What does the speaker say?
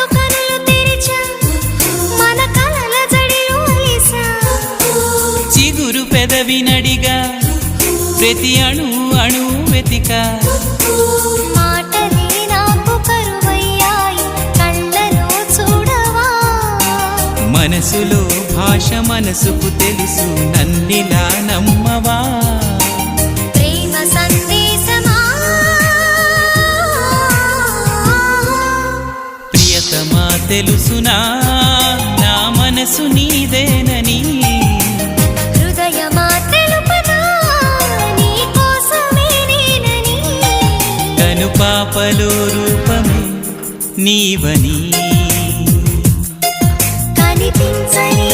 మనసు కనులు తెరిచా మన కలల జడిలో అలిసా చిగురు పెదవినడిగా ప్రతి అణు అణు వెతిక మాటలే నాకు కరువయ్యాయి కళ్ళలో చూడవా మనసులో భాష మనసుకు తెలుసు నన్నిలా నమ్మవా ప్రేమ సందేశమా ప్రియతమా తెలుసునా నా మనసు నీదేనని హృదయమా తెలుపనా నీ కోసమే నేనని కను పాపలో రూపమే నీవని కనిపించని